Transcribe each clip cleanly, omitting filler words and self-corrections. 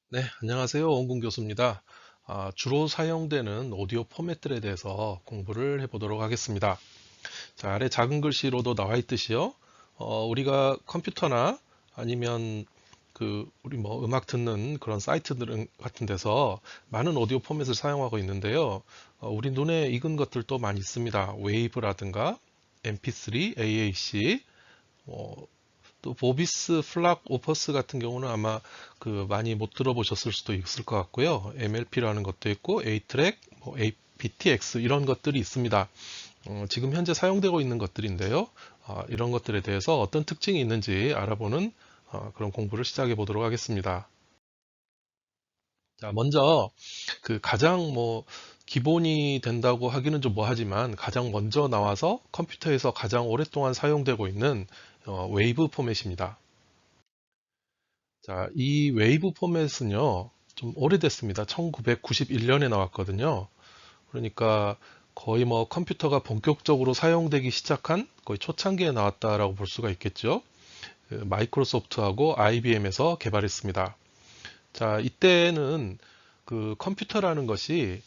네, 안녕하세요. 원근 교수입니다. 주로 사용되는 오디오 포맷들에 대해서 공부를 해보도록 하겠습니다. 자, 아래 작은 글씨로도 나와 있듯이요. 우리가 컴퓨터나 아니면 우리 뭐 음악 듣는 그런 사이트들 같은 데서 많은 오디오 포맷을 사용하고 있는데요. 우리 눈에 익은 것들도 많이 있습니다. 웨이브라든가 MP3, AAC, 또 보비스 플락 오퍼스 같은 경우는 아마 많이 못 들어보셨을 수도 있을 것 같고요. MLP라는 것도 있고 A-트랙, 뭐 aptX 이런 것들이 있습니다. 지금 현재 사용되고 있는 것들인데요. 이런 것들에 대해서 어떤 특징이 있는지 알아보는 그런 공부를 시작해 보도록 하겠습니다. 자, 먼저 가장 뭐 기본이 된다고 하기는 좀 뭐하지만 가장 먼저 나와서 컴퓨터에서 가장 오랫동안 사용되고 있는 웨이브 포맷입니다. 자, 이 웨이브 포맷은요, 좀 오래됐습니다. 1991년에 나왔거든요. 그러니까 거의 뭐 컴퓨터가 본격적으로 사용되기 시작한 거의 초창기에 나왔다라고 볼 수가 있겠죠. 마이크로소프트하고 IBM에서 개발했습니다. 자, 이때는 컴퓨터라는 것이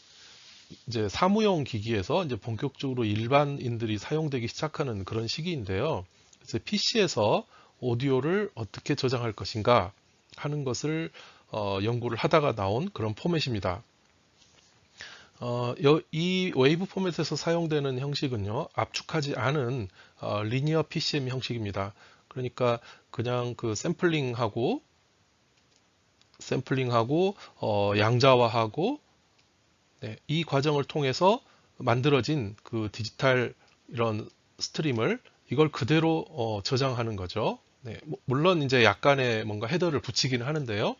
이제 사무용 기기에서 이제 본격적으로 일반인들이 사용되기 시작하는 그런 시기인데요. 그래서 PC에서 오디오를 어떻게 저장할 것인가 하는 것을 연구를 하다가 나온 그런 포맷입니다. 이 웨이브 포맷에서 사용되는 형식은요, 압축하지 않은 리니어 PCM 형식입니다. 그러니까 그냥 샘플링하고 양자화하고, 네, 이 과정을 통해서 만들어진 디지털 이런 스트림을 이걸 그대로 저장하는 거죠. 네, 물론 이제 약간의 뭔가 헤더를 붙이기는 하는데요.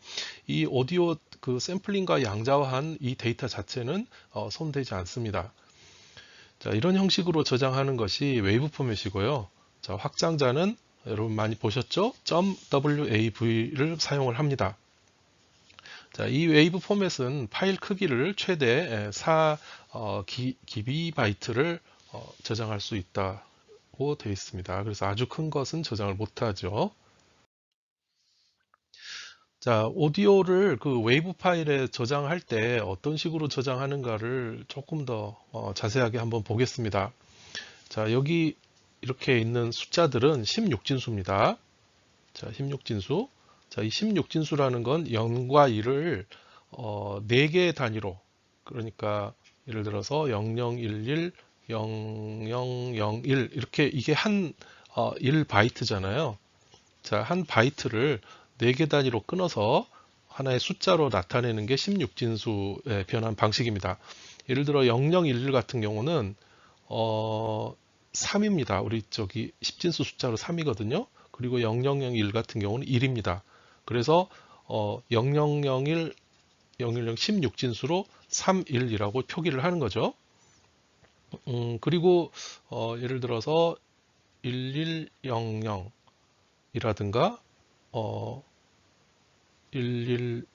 이 오디오 샘플링과 양자화한 이 데이터 자체는 손대지 않습니다. 자, 이런 형식으로 저장하는 것이 웨이브 포맷이고요. 자, 확장자는 여러분 많이 보셨죠? .wav를 사용을 합니다. 자, 이 웨이브 포맷은 파일 크기를 최대 4 기비바이트를 저장할 수 있다고 되어 있습니다. 그래서 아주 큰 것은 저장을 못하죠. 자, 오디오를 웨이브 파일에 저장할 때 어떤 식으로 저장하는가를 조금 더 자세하게 한번 보겠습니다. 자, 여기 이렇게 있는 숫자들은 16진수입니다. 자, 16진수. 자, 이 16진수라는 건 0과 1을 4개의 단위로, 그러니까 예를 들어서 0011, 0001 이렇게 이게 한 1바이트잖아요. 자, 한 바이트를 4개 단위로 끊어서 하나의 숫자로 나타내는 게 16진수의 변환 방식입니다. 예를 들어 0011 같은 경우는 3입니다. 우리 저기 10진수 숫자로 3이거든요. 그리고 0001 같은 경우는 1입니다. 그래서 0001, 010 16진수로 31이라고 표기를 하는 거죠. 그리고 예를 들어서 1100이라든가 1111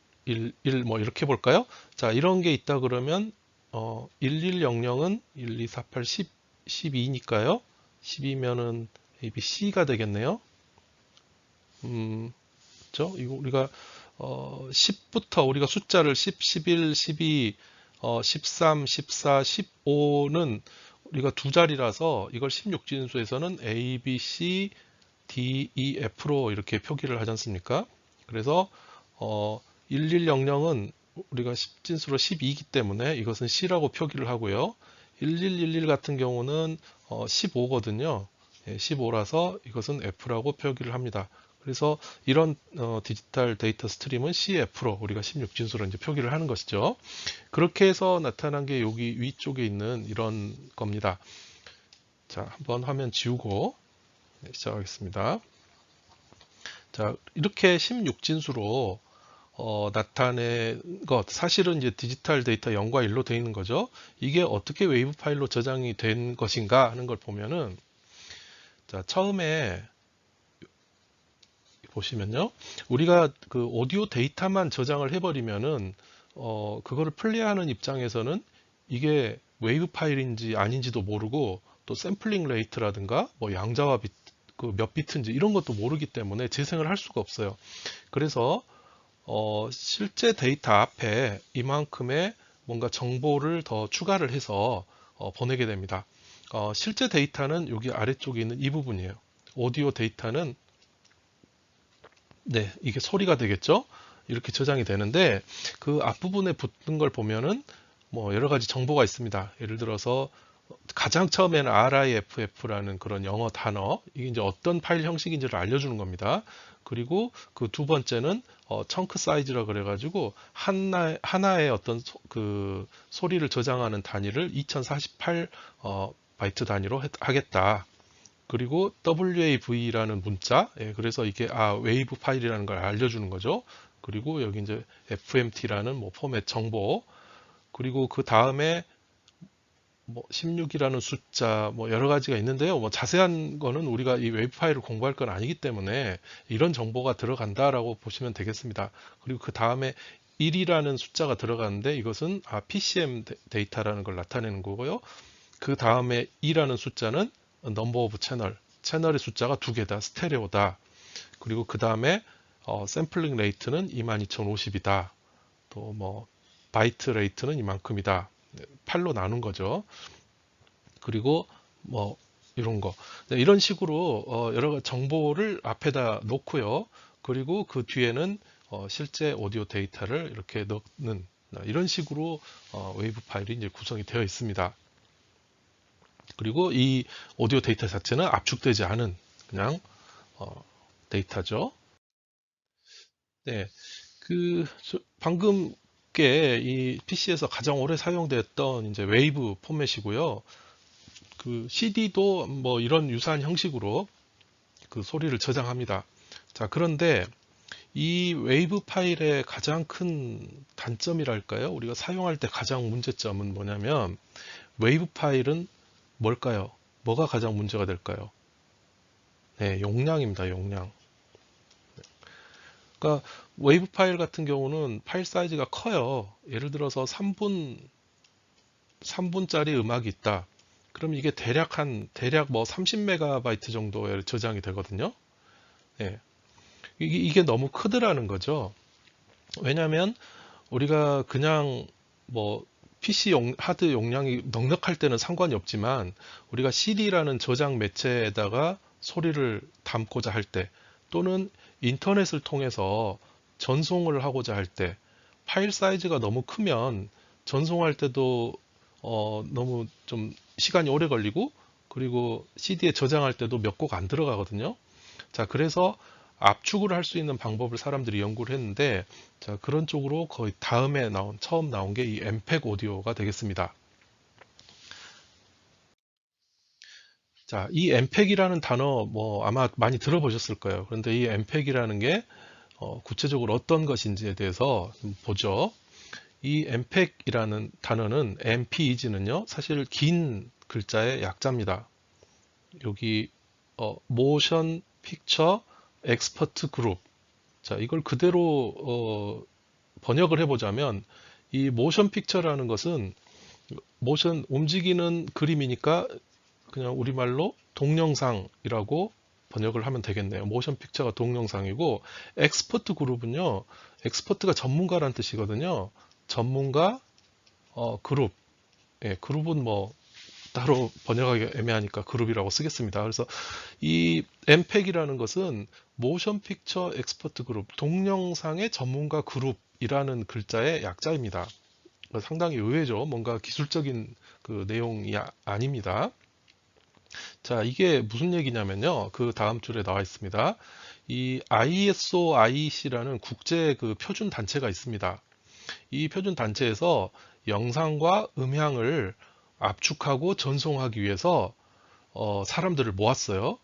뭐 이렇게 볼까요? 자, 이런 게 있다 그러면 1100은 1, 2, 4, 8, 10, 12니까요. 10이면은 ABC가 되겠네요. 그죠? 이거 우리가 10부터 우리가 숫자를 10, 11, 12, 13, 14, 15는 우리가 두 자리라서 이걸 16진수에서는 A, B, C, D, E, F로 이렇게 표기를 하지 않습니까? 그래서 1100은 우리가 10진수로 12이기 때문에 이것은 C라고 표기를 하고요. 1111 같은 경우는 15거든요. 15라서 이것은 F라고 표기를 합니다. 그래서 이런 디지털 데이터 스트림은 CF로 우리가 16진수로 이제 표기를 하는 것이죠. 그렇게 해서 나타난 게 여기 위쪽에 있는 이런 겁니다. 자, 한번 화면 지우고 시작하겠습니다. 자, 이렇게 16진수로 나타낸 것, 사실은 이제 디지털 데이터 0과 1로 되어 있는 거죠. 이게 어떻게 웨이브 파일로 저장이 된 것인가 하는 걸 보면은, 자, 처음에 보시면요. 우리가 오디오 데이터만 저장을 해버리면은, 그거를 플레이하는 입장에서는 이게 웨이브 파일인지 아닌지도 모르고, 또 샘플링 레이트라든가, 뭐 양자와 몇 비트인지 이런 것도 모르기 때문에 재생을 할 수가 없어요. 그래서 실제 데이터 앞에 이만큼의 뭔가 정보를 더 추가를 해서 보내게 됩니다. 실제 데이터는 여기 아래쪽에 있는 이 부분이에요. 오디오 데이터는 네, 이게 소리가 되겠죠? 이렇게 저장이 되는데 그 앞부분에 붙는 걸 보면은 뭐 여러 가지 정보가 있습니다. 예를 들어서 가장 처음에는 RIFF라는 그런 영어 단어, 이게 이제 어떤 파일 형식인지를 알려주는 겁니다. 그리고 그 두 번째는 청크 사이즈라 그래가지고 하나의 어떤 그 소리를 저장하는 단위를 2048 바이트 단위로 하겠다. 그리고 WAV라는 문자, 예, 그래서 이게 웨이브 파일이라는 걸 알려주는 거죠. 그리고 여기 이제 FMT라는 뭐 포맷 정보, 그리고 그 다음에 뭐 16이라는 숫자, 뭐 여러 가지가 있는데요. 뭐 자세한 거는 우리가 이 웨이브 파일을 공부할 건 아니기 때문에 이런 정보가 들어간다라고 보시면 되겠습니다. 그리고 그 다음에 1이라는 숫자가 들어가는데 이것은 PCM 데이터라는 걸 나타내는 거고요. 그 다음에 2라는 숫자는 넘버 오브 채널의 숫자가 두 개다, 스테레오다. 그리고 그 다음에 샘플링 레이트는 22050이다. 또 뭐 바이트 레이트는 이만큼이다. 8로 나눈 거죠. 그리고 뭐 이런 거. 네, 이런 식으로 여러 가지 정보를 앞에다 놓고요. 그리고 그 뒤에는 실제 오디오 데이터를 이렇게 넣는 이런 식으로 웨이브 파일이 이제 구성이 되어 있습니다. 그리고 이 오디오 데이터 자체는 압축되지 않은 그냥 데이터죠. 네, 방금 게 이 PC에서 가장 오래 사용됐던 이제 웨이브 포맷이고요. 그 CD도 뭐 이런 유사한 형식으로 그 소리를 저장합니다. 자, 그런데 이 웨이브 파일의 가장 큰 단점이랄까요? 우리가 사용할 때 가장 문제점은 뭐냐면 웨이브 파일은 뭘까요? 뭐가 가장 문제가 될까요? 네, 용량입니다. 용량. 그러니까 웨이브 파일 같은 경우는 파일 사이즈가 커요. 예를 들어서 3분짜리 음악이 있다. 그럼 이게 대략 뭐 30메가바이트 정도에 저장이 되거든요. 예. 이게 너무 크더라는 거죠. 왜냐하면 우리가 그냥 뭐 PC 하드 용량이 넉넉할 때는 상관이 없지만 우리가 CD라는 저장 매체에다가 소리를 담고자 할 때 또는 인터넷을 통해서 전송을 하고자 할 때 파일 사이즈가 너무 크면 전송할 때도 너무 좀 시간이 오래 걸리고 그리고 CD에 저장할 때도 몇 곡 안 들어가거든요. 자, 그래서 압축을 할 수 있는 방법을 사람들이 연구를 했는데, 자, 그런 쪽으로 거의 처음 나온 게 이 엠팩 오디오가 되겠습니다. 자, 이 엠팩이라는 단어 뭐 아마 많이 들어보셨을 거예요. 그런데 이 엠팩이라는 게 구체적으로 어떤 것인지에 대해서 좀 보죠. 이 엠팩이라는 단어는 MPEG는요, 사실 긴 글자의 약자입니다. 여기 모션 픽처 엑스퍼트 그룹. 자, 이걸 그대로 번역을 해보자면 이 모션 픽처라는 것은 모션 움직이는 그림이니까 그냥 우리말로 동영상이라고 번역을 하면 되겠네요. 모션 픽처가 동영상이고 엑스퍼트 그룹은요. 엑스퍼트가 전문가란 뜻이거든요. 전문가 그룹. 예, 그룹은 뭐 따로 번역하기 애매하니까 그룹이라고 쓰겠습니다. 그래서 이 엠팩이라는 것은 모션 픽처 엑스퍼트 그룹, 동영상의 전문가 그룹이라는 글자의 약자입니다. 상당히 의외죠. 뭔가 기술적인 그 내용이 아닙니다. 자, 이게 무슨 얘기냐면요. 그 다음 줄에 나와 있습니다. 이 ISO IEC라는 국제 그 표준 단체가 있습니다. 이 표준 단체에서 영상과 음향을 압축하고 전송하기 위해서 사람들을 모았어요.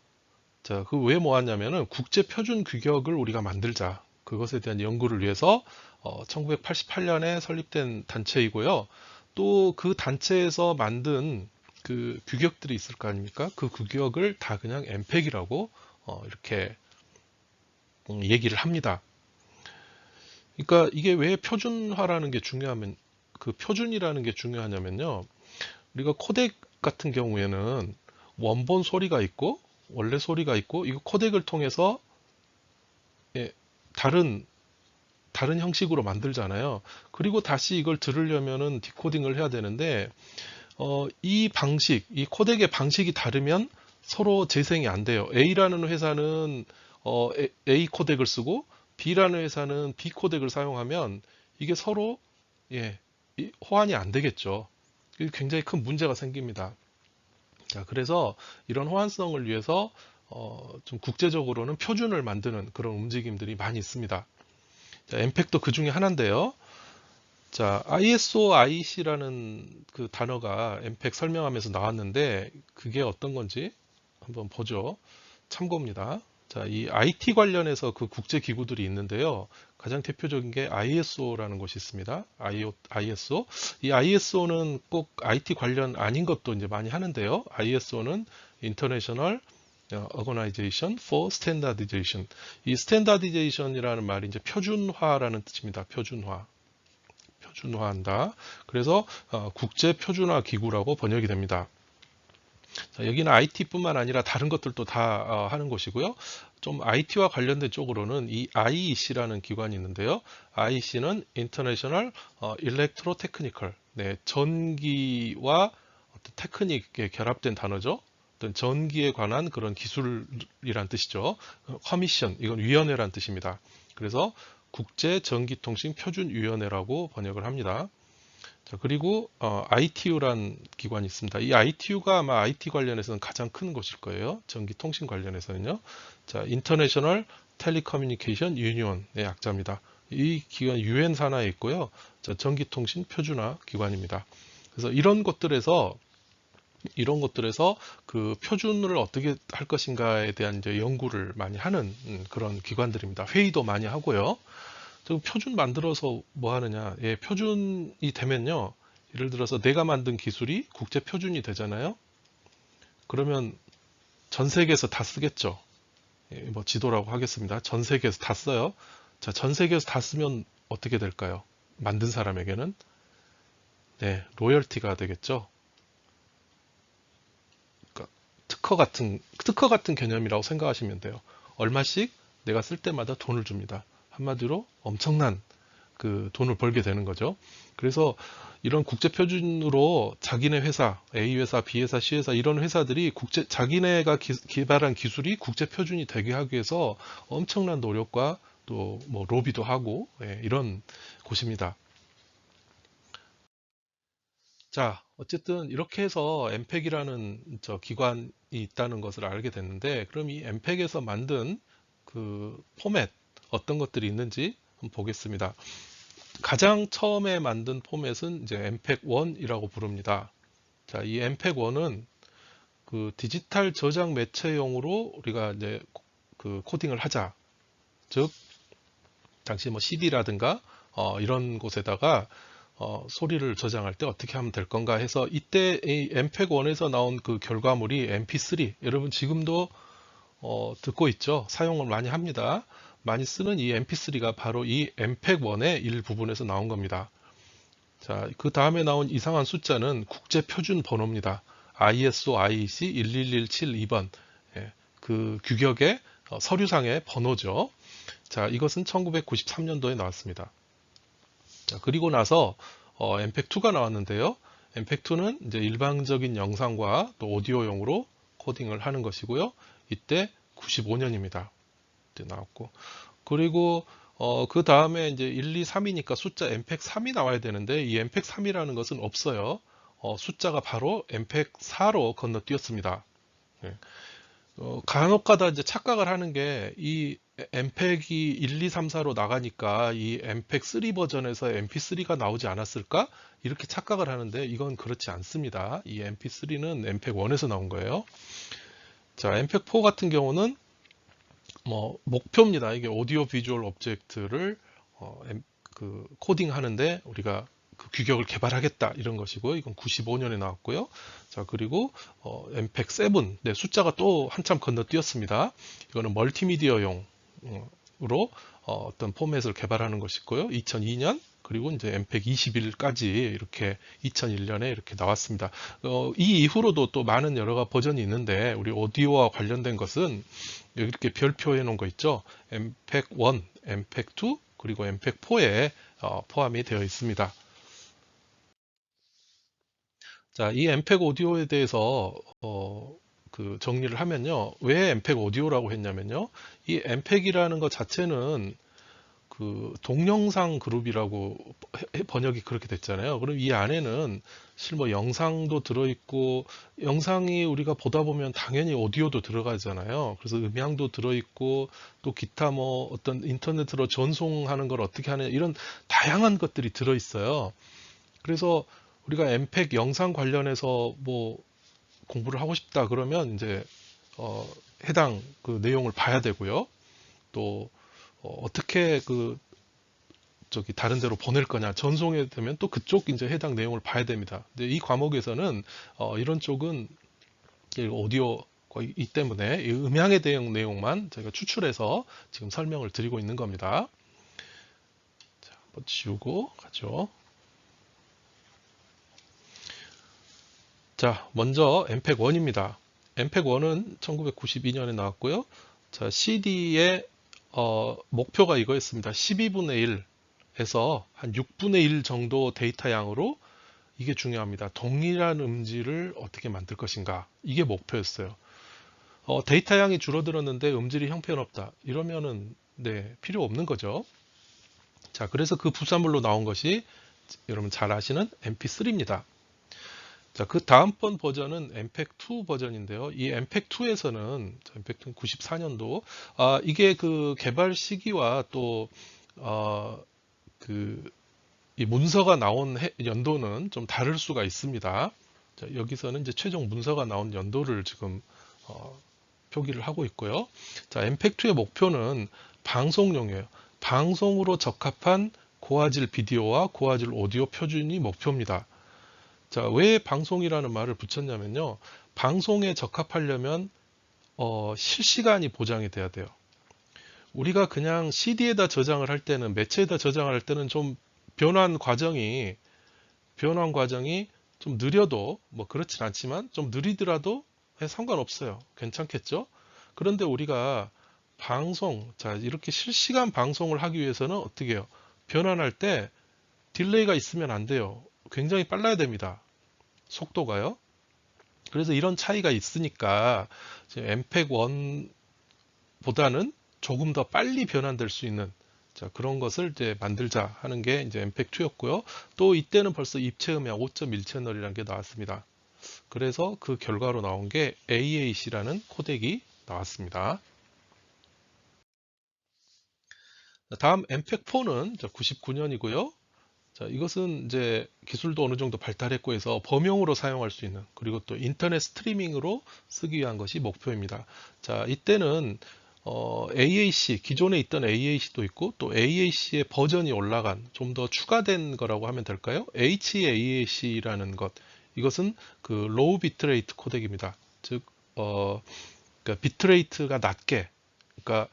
자, 그 왜 모았냐면은 국제 표준 규격을 우리가 만들자. 그것에 대한 연구를 위해서 1988년에 설립된 단체이고요. 또 그 단체에서 만든 그 규격들이 있을 거 아닙니까? 그 규격을 다 그냥 엠팩이라고 이렇게 얘기를 합니다. 그러니까 이게 왜 표준화라는 게 중요하면 그 표준이라는 게 중요하냐면요. 우리가 코덱 같은 경우에는 원본 소리가 있고 원래 소리가 있고 이거 코덱을 통해서 예, 다른 다른 형식으로 만들잖아요. 그리고 다시 이걸 들으려면은 디코딩을 해야 되는데 이 방식, 이 코덱의 방식이 다르면 서로 재생이 안 돼요. A라는 회사는 A 코덱을 쓰고 B라는 회사는 B 코덱을 사용하면 이게 서로 예, 호환이 안 되겠죠. 굉장히 큰 문제가 생깁니다. 자, 그래서 이런 호환성을 위해서 좀 국제적으로는 표준을 만드는 그런 움직임들이 많이 있습니다. 자, 엠팩도 그 중에 하나인데요. 자, ISO, IEC라는 그 단어가 엠팩 설명하면서 나왔는데 그게 어떤 건지 한번 보죠. 참고입니다. 자, 이 IT 관련해서 그 국제 기구들이 있는데요. 가장 대표적인 게 ISO라는 것이 있습니다. ISO. 이 ISO는 꼭 IT 관련 아닌 것도 이제 많이 하는데요. ISO는 International Organization for Standardization. 이 Standardization이라는 말이 이제 표준화라는 뜻입니다. 표준화한다. 그래서 국제 표준화 기구라고 번역이 됩니다. 자, 여기는 IT뿐만 아니라 다른 것들도 다 하는 곳이고요. 좀 IT와 관련된 쪽으로는 이 IEC라는 기관이 있는데요. IEC는 International Electrotechnical, 네, 전기와 어떤 테크닉에 결합된 단어죠. 어떤 전기에 관한 그런 기술이란 뜻이죠. 커미션, 이건 위원회란 뜻입니다. 그래서 국제전기통신표준위원회라고 번역을 합니다. 자, 그리고 ITU란 기관이 있습니다. 이 ITU가 아마 IT 관련해서는 가장 큰 곳일 거예요. 전기통신 관련해서는요. 자, International Telecommunication Union의 약자입니다. 이 기관 유엔 산하에 있고요. 자, 전기통신 표준화 기관입니다. 그래서 이런 것들에서 그 표준을 어떻게 할 것인가에 대한 이제 연구를 많이 하는 그런 기관들입니다. 회의도 많이 하고요. 표준 만들어서 뭐 하느냐. 예, 표준이 되면요. 예를 들어서 내가 만든 기술이 국제 표준이 되잖아요. 그러면 전 세계에서 다 쓰겠죠. 예, 뭐 지도라고 하겠습니다. 전 세계에서 다 써요. 자, 전 세계에서 다 쓰면 어떻게 될까요? 만든 사람에게는 네, 로열티가 되겠죠. 그러니까 특허 같은 개념이라고 생각하시면 돼요. 얼마씩 내가 쓸 때마다 돈을 줍니다. 한마디로 엄청난 그 돈을 벌게 되는 거죠. 그래서 이런 국제 표준으로 자기네 회사, A 회사, B 회사, C 회사 이런 회사들이 자기네가 개발한 기술이 국제 표준이 되게 하기 위해서 엄청난 노력과 또 뭐 로비도 하고 이런 곳입니다. 자, 어쨌든 이렇게 해서 엠팩이라는 저 기관이 있다는 것을 알게 됐는데, 그럼 이 엠팩에서 만든 그 포맷 어떤 것들이 있는지 한번 보겠습니다. 가장 처음에 만든 포맷은 이제 엠팩 1이라고 부릅니다. 자, 이 엠팩 1은 그 디지털 저장 매체용으로 우리가 이제 그 코딩을 하자. 즉, 당시 뭐 CD라든가 이런 곳에다가 소리를 저장할 때 어떻게 하면 될 건가 해서 이때 이 엠팩 1에서 나온 그 결과물이 MP3. 여러분 지금도 듣고 있죠. 사용을 많이 합니다. 많이 쓰는 이 MP3가 바로 이 엠팩 1의 일부분에서 나온 겁니다. 자, 그 다음에 나온 이상한 숫자는 국제 표준 번호입니다. ISO IEC 11172번. 예, 그 규격의 서류상의 번호죠. 자, 이것은 1993년도에 나왔습니다. 자, 그리고 나서 엠팩2가 나왔는데요. 엠팩2는 이제 일반적인 영상과 또 오디오용으로 코딩을 하는 것이고요. 이때 95년입니다. 이때 나왔고. 그리고 그 다음에 이제 1, 2, 3이니까 숫자 엠팩3이 나와야 되는데 이 엠팩3이라는 것은 없어요. 숫자가 바로 엠팩4로 건너뛰었습니다. 예. 간혹가다 이제 착각을 하는 게 이 엠팩이 1, 2, 3, 4로 나가니까 이 엠팩 3 버전에서 MP3가 나오지 않았을까? 이렇게 착각을 하는데 이건 그렇지 않습니다. 이 MP3는 엠팩 1에서 나온 거예요. 자, 엠팩 4 같은 경우는 뭐 목표입니다. 이게 오디오 비주얼 옵젝트를 그 코딩 하는데 우리가 그 규격을 개발하겠다 이런 것이고 이건 95년에 나왔고요. 자, 그리고 엠팩 7, 네, 숫자가 또 한참 건너뛰었습니다. 이거는 멀티미디어용으로 어떤 포맷을 개발하는 것이고요. 2002년 그리고 이제 엠팩 21까지 이렇게 2001년에 이렇게 나왔습니다. 이 이후로도 또 많은 여러 버전이 있는데 우리 오디오와 관련된 것은 여기 이렇게 별표해 놓은 거 있죠. 엠팩 1, 엠팩 2, 그리고 엠팩4에 포함이 되어 있습니다. 자, 이 엠팩 오디오에 대해서 그 정리를 하면요. 왜 엠팩 오디오라고 했냐면요. 이 엠팩이라는 것 자체는 그 동영상 그룹이라고 번역이 그렇게 됐잖아요. 그럼 이 안에는 실뭐 영상도 들어있고, 영상이 우리가 보다 보면 당연히 오디오도 들어가잖아요. 그래서 음향도 들어있고, 또 기타 뭐 어떤 인터넷으로 전송하는 걸 어떻게 하는 이런 다양한 것들이 들어있어요. 그래서 우리가 엠팩 영상 관련해서 뭐 공부를 하고 싶다 그러면 이제 해당 그 내용을 봐야 되고요. 또 어떻게 그 저기 다른 데로 보낼 거냐 전송이 되면 또 그쪽 이제 해당 내용을 봐야 됩니다. 근데 이 과목에서는 이런 쪽은 이 오디오가 이 때문에 이 음향에 대한 내용만 저희가 추출해서 지금 설명을 드리고 있는 겁니다. 자, 한번 지우고 가죠. 자, 먼저 엠팩1입니다. 엠팩1은 1992년에 나왔고요. 자, CD의 목표가 이거였습니다. 12분의 1에서 한 6분의 1 정도 데이터 양으로 이게 중요합니다. 동일한 음질을 어떻게 만들 것인가. 이게 목표였어요. 데이터 양이 줄어들었는데 음질이 형편없다. 이러면은 네, 필요 없는 거죠. 자, 그래서 그 부산물로 나온 것이 여러분 잘 아시는 MP3입니다. 자, 그 다음번 버전은 엠팩2 버전인데요. 이 엠팩2에서는 엠팩2 94년도 이게 그 개발 시기와 또 그 이 문서가 나온 연도는 좀 다를 수가 있습니다. 자, 여기서는 이제 최종 문서가 나온 연도를 지금 표기를 하고 있고요. 자, 엠팩2의 목표는 방송용이에요. 방송으로 적합한 고화질 비디오와 고화질 오디오 표준이 목표입니다. 자, 왜 방송이라는 말을 붙였냐면요. 방송에 적합하려면 실시간이 보장이 돼야 돼요. 우리가 그냥 CD에다 저장을 할 때는 매체에다 저장을 할 때는 좀 변환 과정이 좀 느려도 뭐 그렇진 않지만 좀 느리더라도 상관없어요. 괜찮겠죠? 그런데 우리가 자, 이렇게 실시간 방송을 하기 위해서는 어떻게 해요? 변환할 때 딜레이가 있으면 안 돼요. 굉장히 빨라야 됩니다. 속도가요. 그래서 이런 차이가 있으니까 엠팩1보다는 조금 더 빨리 변환될 수 있는 자, 그런 것을 이제 만들자 하는 게 이제 엠팩2였고요. 또 이때는 벌써 입체 음향 5.1 채널이라는 게 나왔습니다. 그래서 그 결과로 나온 게 AAC라는 코덱이 나왔습니다. 다음 엠팩4는 99년이고요. 자, 이것은 이제 기술도 어느 정도 발달했고 해서 범용으로 사용할 수 있는 그리고 또 인터넷 스트리밍으로 쓰기 위한 것이 목표입니다. 자, 이때는 AAC 기존에 있던 AAC도 있고 또 AAC의 버전이 올라간 좀 더 추가된 거라고 하면 될까요? HAAC라는 것 이것은 그 로우 비트레이트 코덱입니다. 즉 그러니까 비트레이트가 낮게 그러니까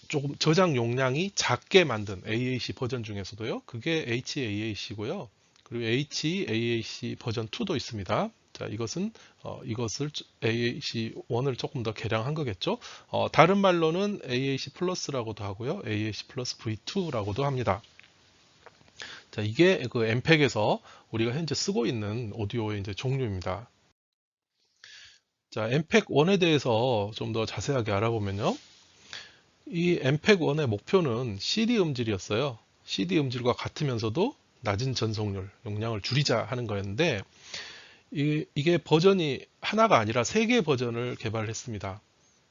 조금 저장 용량이 작게 만든 AAC 버전 중에서도요. 그게 HAAC고요. 그리고 HAAC 버전 2도 있습니다. 자, 이것을 AAC1을 조금 더 개량한 거겠죠. 다른 말로는 AAC 플러스라고도 하고요. AAC 플러스 V2라고도 합니다. 자, 이게 그 엠팩에서 우리가 현재 쓰고 있는 오디오의 이제 종류입니다. 자, 엠팩1에 대해서 좀 더 자세하게 알아보면요. 이 엠팩1의 목표는 CD 음질이었어요. CD 음질과 같으면서도 낮은 전송률, 용량을 줄이자 하는 거였는데 이게 버전이 하나가 아니라 3개의 버전을 개발했습니다.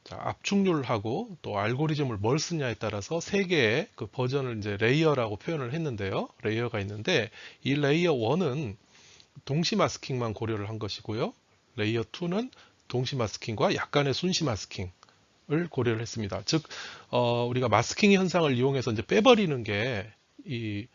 자, 압축률하고 또 알고리즘을 뭘 쓰냐에 따라서 3개의 그 버전을 이제 레이어라고 표현을 했는데요. 레이어가 있는데 이 레이어 1은 동시 마스킹만 고려를 한 것이고요. 레이어 2는 동시 마스킹과 약간의 순시 마스킹 을 고려를 했습니다. 즉, 우리가 마스킹 현상을 이용해서 이제 빼버리는 게 이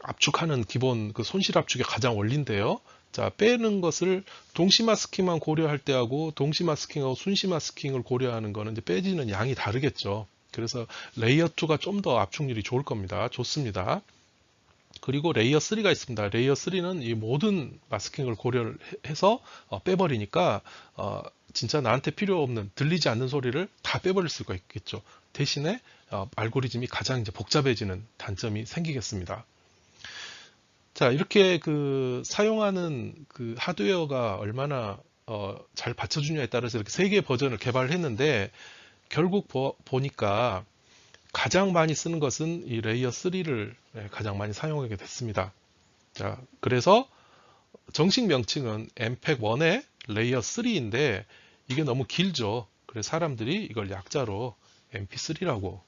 압축하는 기본 그 손실 압축의 가장 원리인데요. 자, 빼는 것을 동시 마스킹만 고려할 때하고 동시 마스킹하고 순시 마스킹을 고려하는 거는 이제 빼지는 양이 다르겠죠. 그래서 레이어 2가 좀 더 압축률이 좋을 겁니다. 좋습니다. 그리고 레이어 3가 있습니다. 레이어 3는 이 모든 마스킹을 고려해서 빼버리니까 진짜 나한테 필요 없는 들리지 않는 소리를 다 빼버릴 수가 있겠죠. 대신에 알고리즘이 가장 이제 복잡해지는 단점이 생기겠습니다. 자, 이렇게 그 사용하는 그 하드웨어가 얼마나 잘 받쳐주냐에 따라서 이렇게 세 개의 버전을 개발했는데 결국 보니까 가장 많이 쓰는 것은 이 레이어 3를 가장 많이 사용하게 됐습니다. 자, 그래서 정식 명칭은 MPEG 1의 레이어 3인데 이게 너무 길죠. 그래서 사람들이 이걸 약자로 MP3라고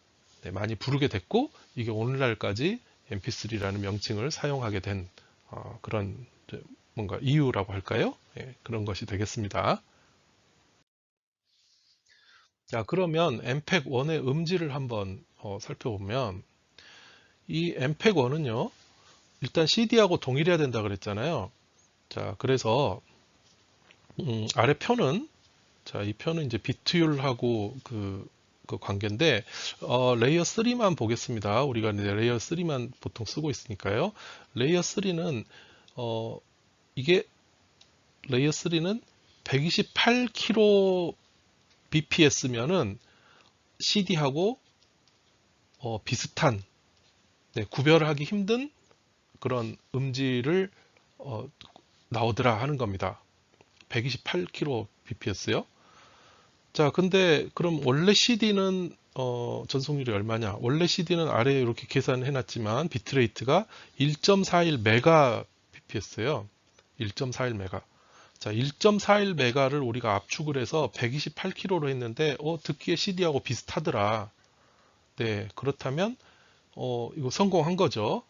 많이 부르게 됐고 이게 오늘날까지 MP3라는 명칭을 사용하게 된 그런 뭔가 이유라고 할까요? 예, 그런 것이 되겠습니다. 자, 그러면 MPEG 1의 음질을 한번 살펴보면 이 MPEG 1은요, 일단 CD하고 동일해야 된다 그랬잖아요. 자, 그래서 아래 표는 자, 이 표는 이제 비트율하고 그 관계인데 레이어 3만 보겠습니다. 우리가 이제 레이어 3만 보통 쓰고 있으니까요. 레이어 3는 이게 레이어 3는 128kbps면은 CD하고 비슷한 구별하기 힘든 그런 음질을 나오더라 하는 겁니다. 128kbps요. 자, 근데 그럼 원래 CD는 전송률이 얼마냐? 원래 CD는 아래에 이렇게 계산해 놨지만 비트레이트가 1.41Mbps예요. 1.41메가. 자, 1.41메가를 우리가 압축을 해서 128kb로 했는데 듣기에 CD하고 비슷하더라. 네, 그렇다면 이거 성공한 거죠.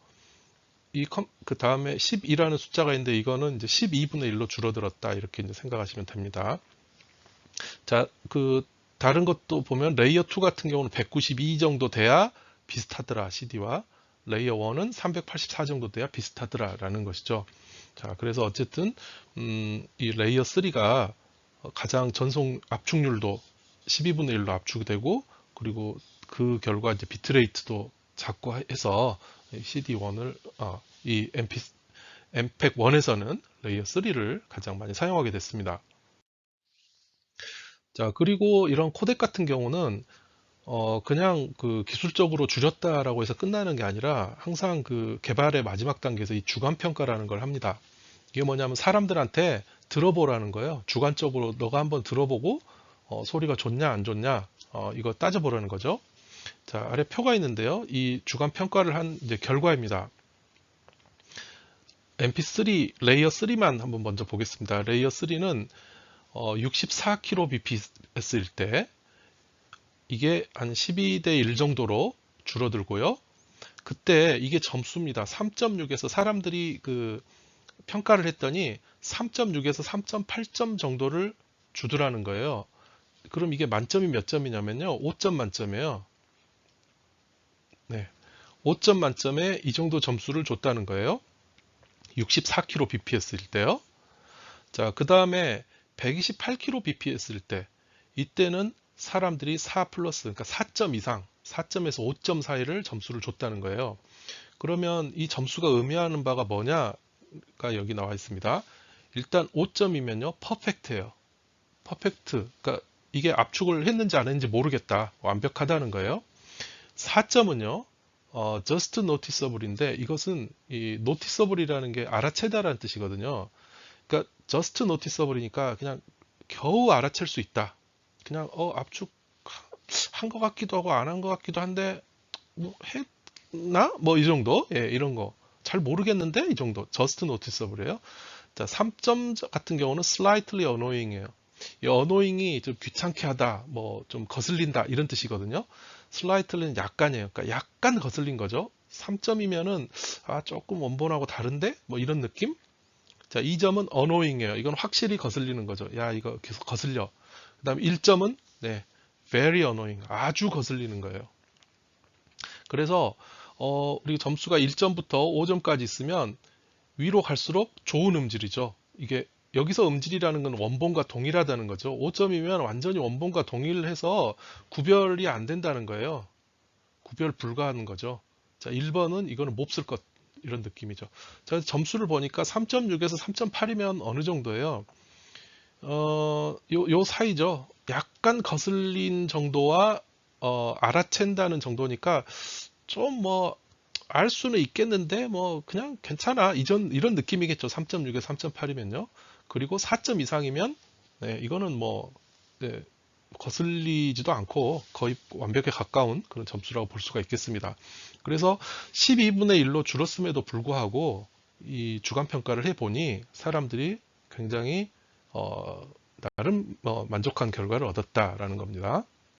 그 다음에 12라는 숫자가 있는데 이거는 이제 12분의 1로 줄어들었다. 이렇게 이제 생각하시면 됩니다. 자, 다른 것도 보면 레이어 2 같은 경우는 192 정도 돼야 비슷하더라, CD와. 레이어 1은 384 정도 돼야 비슷하더라, 라는 것이죠. 자, 그래서 어쨌든, 이 레이어 3가 가장 전송 압축률도 12분의 1로 압축되고, 그리고 그 결과 이제 비트레이트도 작고 해서 CD1을, 이 MPEG 1에서는 레이어 3를 가장 많이 사용하게 됐습니다. 자, 그리고 이런 코덱 같은 경우는 그냥 그 기술적으로 줄였다라고 해서 끝나는 게 아니라 항상 그 개발의 마지막 단계에서 이 주관 평가라는 걸 합니다. 이게 뭐냐면 사람들한테 들어보라는 거예요. 주관적으로 너가 한번 들어보고 소리가 좋냐 안 좋냐 이거 따져보라는 거죠. 자, 아래 표가 있는데요. 이 주관 평가를 한 이제 결과입니다. MP3 레이어 3만 한번 먼저 보겠습니다. 레이어 3는 64kbps일 때 이게 한 12대 1 정도로 줄어들고요. 그때 이게 점수입니다. 3.6에서 사람들이 그 평가를 했더니 3.6에서 3.8점 정도를 주더라는 거예요. 그럼 이게 만점이 몇 점이냐면요. 5점 만점이에요. 네. 5점 만점에 이 정도 점수를 줬다는 거예요. 64kbps일 때요. 자, 그 다음에 128kbps일 때 이때는 사람들이 4 플러스 그러니까 4점 이상 4점에서 5점 사이를 점수를 줬다는 거예요. 그러면 이 점수가 의미하는 바가 뭐냐가 여기 나와 있습니다. 일단 5점이면요 퍼펙트예요. 퍼펙트. 그러니까 이게 압축을 했는지 안 했는지 모르겠다. 완벽하다는 거예요. 4점은요 just noticeable인데 이것은 이 noticeable이라는 게 알아채다라는 뜻이거든요. 그러니까 just noticeable이니까 그냥 겨우 알아챌 수 있다. 그냥 압축 한 것 같기도 하고 안 한 것 같기도 한데 뭐 했나? 뭐 이 정도? 예, 이런 거. 잘 모르겠는데 이 정도. just noticeable이에요. 자, 3점 같은 경우는 slightly annoying이에요. 이 annoying이 좀 귀찮게 하다, 뭐 좀 거슬린다 이런 뜻이거든요. slightly는 약간이에요. 그러니까 약간 거슬린 거죠. 3점이면은 조금 원본하고 다른데 뭐 이런 느낌? 자, 2점은 annoying이에요. 이건 확실히 거슬리는 거죠. 야, 이거 계속 거슬려. 그다음에 1점은 네, very annoying. 아주 거슬리는 거예요. 그래서 우리 점수가 1점부터 5점까지 있으면 위로 갈수록 좋은 음질이죠. 이게 여기서 음질이라는 건 원본과 동일하다는 거죠. 5점이면 완전히 원본과 동일해서 구별이 안 된다는 거예요. 구별 불가하는 거죠. 자, 1번은 이거는 몹쓸 것. 이런 느낌이죠. 자, 점수를 보니까 3.6에서 3.8이면 어느 정도예요? 요 사이죠. 약간 거슬린 정도와 알아챈다는 정도니까 좀 뭐 알 수는 있겠는데 뭐 그냥 괜찮아 이런 느낌이겠죠. 3.6에 3.8이면요. 그리고 4점 이상이면 네, 이거는 뭐 네, 거슬리지도 않고 거의 완벽에 가까운 그런 점수라고 볼 수가 있겠습니다. 그래서 12분의 1로 줄었음에도 불구하고 이 주간 평가를 해보니 사람들이 굉장히 나름 만족한 결과를 얻었다라는 겁니다.